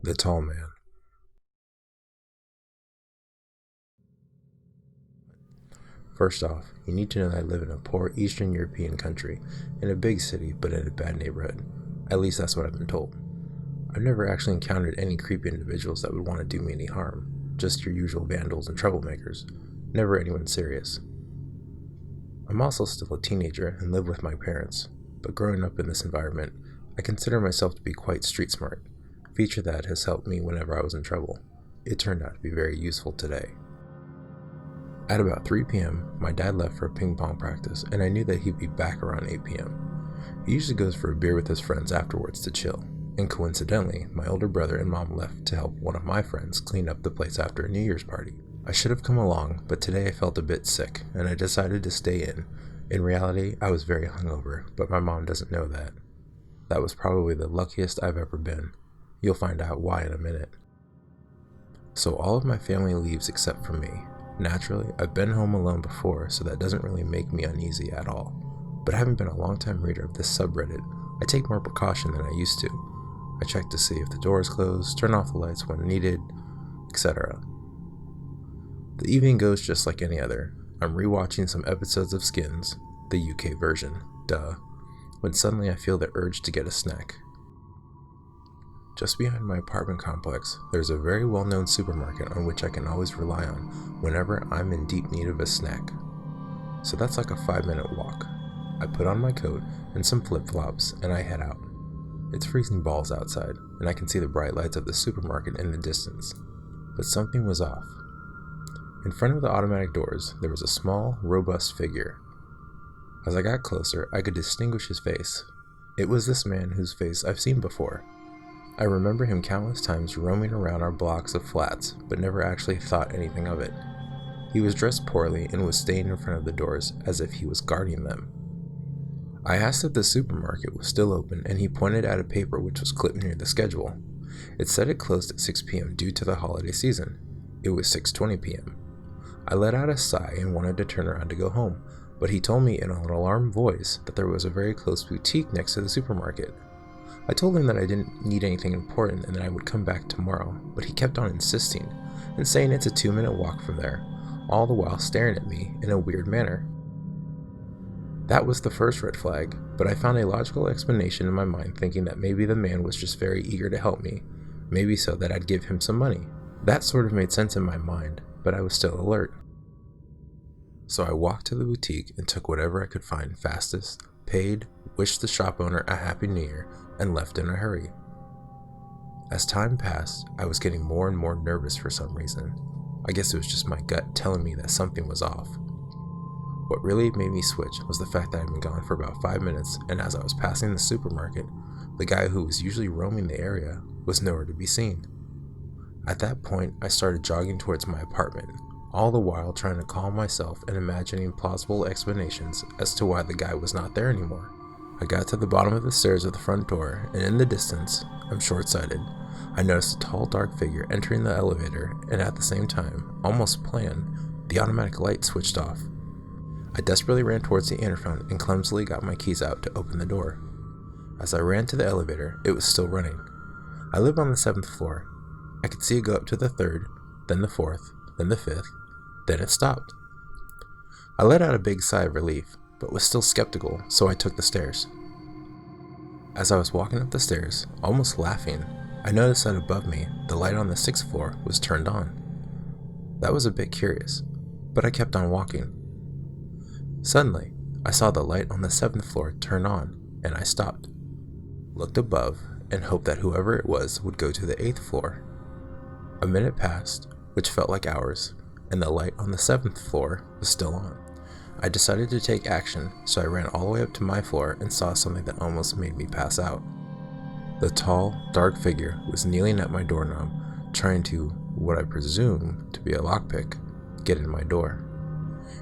The Tall Man. First off, you need to know that I live in a poor Eastern European country, in a big city, but in a bad neighborhood. At least that's what I've been told. I've never actually encountered any creepy individuals that would want to do me any harm, just your usual vandals and troublemakers, never anyone serious. I'm also still a teenager and live with my parents, but growing up in this environment, I consider myself to be quite street smart, a feature that has helped me whenever I was in trouble. It turned out to be very useful today. At about 3 p.m., my dad left for a ping pong practice, and I knew that he'd be back around 8 p.m. He usually goes for a beer with his friends afterwards to chill, and coincidentally, my older brother and mom left to help one of my friends clean up the place after a New Year's party. I should have come along, but today I felt a bit sick, and I decided to stay in. In reality, I was very hungover, but my mom doesn't know that. That was probably the luckiest I've ever been. You'll find out why in a minute. So all of my family leaves except for me. Naturally, I've been home alone before, so that doesn't really make me uneasy at all. But having been a long-time reader of this subreddit, I take more precaution than I used to. I check to see if the door is closed, turn off the lights when needed, etc. The evening goes just like any other. I'm rewatching some episodes of Skins, the UK version, duh, when suddenly I feel the urge to get a snack. Just behind my apartment complex, there's a very well-known supermarket on which I can always rely on whenever I'm in deep need of a snack. So that's like a 5-minute walk. I put on my coat and some flip-flops and I head out. It's freezing balls outside, and I can see the bright lights of the supermarket in the distance. But something was off. In front of the automatic doors, there was a small, robust figure. As I got closer, I could distinguish his face. It was this man whose face I've seen before. I remember him countless times roaming around our blocks of flats, but never actually thought anything of it. He was dressed poorly and was staying in front of the doors as if he was guarding them. I asked if the supermarket was still open, and he pointed at a paper which was clipped near the schedule. It said it closed at 6 p.m. due to the holiday season. It was 6:20 p.m. I let out a sigh and wanted to turn around to go home, but he told me in an alarmed voice that there was a very close boutique next to the supermarket. I told him that I didn't need anything important and that I would come back tomorrow, but he kept on insisting and saying it's a 2-minute walk from there, all the while staring at me in a weird manner. That was the first red flag, but I found a logical explanation in my mind, thinking that maybe the man was just very eager to help me, maybe so that I'd give him some money. That sort of made sense in my mind, but I was still alert. So I walked to the boutique and took whatever I could find fastest, paid, wished the shop owner a happy new year, and left in a hurry. As time passed, I was getting more and more nervous for some reason. I guess it was just my gut telling me that something was off. What really made me switch was the fact that I'd been gone for about 5 minutes, and as I was passing the supermarket, the guy who was usually roaming the area was nowhere to be seen. At that point, I started jogging towards my apartment, all the while trying to calm myself and imagining plausible explanations as to why the guy was not there anymore. I got to the bottom of the stairs of the front door, and in the distance, I'm short-sighted, I noticed a tall, dark figure entering the elevator, and at the same time, almost planned, the automatic light switched off. I desperately ran towards the interphone and clumsily got my keys out to open the door. As I ran to the elevator, it was still running. I lived on the 7th floor. I could see it go up to the 3rd, then the 4th, then the 5th, then it stopped. I let out a big sigh of relief, but was still skeptical, so I took the stairs. As I was walking up the stairs, almost laughing, I noticed that above me, the light on the 6th floor was turned on. That was a bit curious, but I kept on walking. Suddenly, I saw the light on the 7th floor turn on, and I stopped, looked above, and hoped that whoever it was would go to the 8th floor. A minute passed, which felt like hours, and the light on the 7th floor was still on. I decided to take action, so I ran all the way up to my floor and saw something that almost made me pass out. The tall, dark figure was kneeling at my doorknob, trying to, what I presume to be a lockpick, get in my door.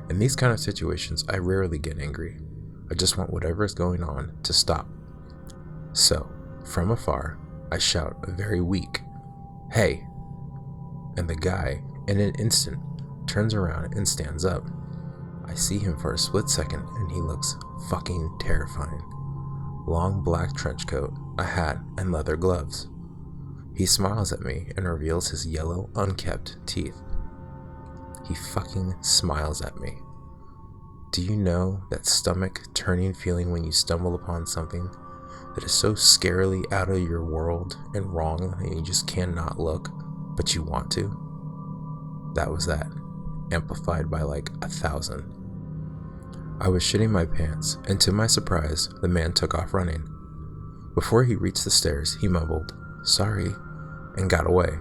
In these kind of situations, I rarely get angry. I just want whatever is going on to stop. So, from afar, I shout a very weak, "Hey!" And the guy, in an instant, turns around and stands up. I see him for a split second, and he looks fucking terrifying. Long black trench coat, a hat, and leather gloves. He smiles at me and reveals his yellow, unkempt teeth. He fucking smiles at me. Do you know that stomach-turning feeling when you stumble upon something that is so scarily out of your world and wrong and you just cannot look, but you want to? That was that, amplified by like 1,000. I was shitting my pants, and to my surprise, the man took off running. Before he reached the stairs, he mumbled, "Sorry," and got away.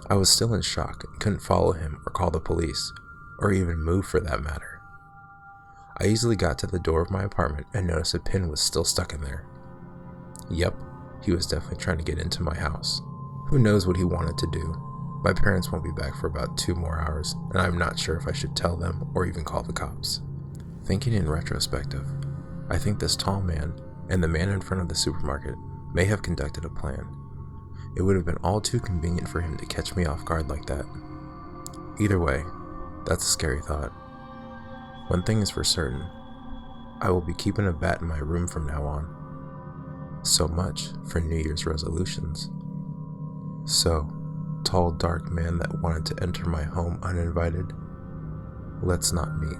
I was still in shock and couldn't follow him or call the police, or even move for that matter. I easily got to the door of my apartment and noticed a pin was still stuck in there. Yep, he was definitely trying to get into my house. Who knows what he wanted to do? My parents won't be back for about 2 more hours, and I'm not sure if I should tell them or even call the cops. Thinking in retrospective, I think this tall man and the man in front of the supermarket may have conducted a plan. It would have been all too convenient for him to catch me off guard like that. Either way, that's a scary thought. One thing is for certain, I will be keeping a bat in my room from now on. So much for New Year's resolutions. So, tall dark man that wanted to enter my home uninvited, let's not meet.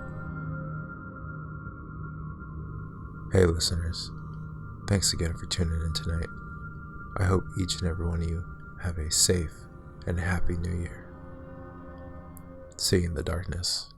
Hey listeners, thanks again for tuning in tonight. I hope each and every one of you have a safe and happy New Year. See you in the darkness.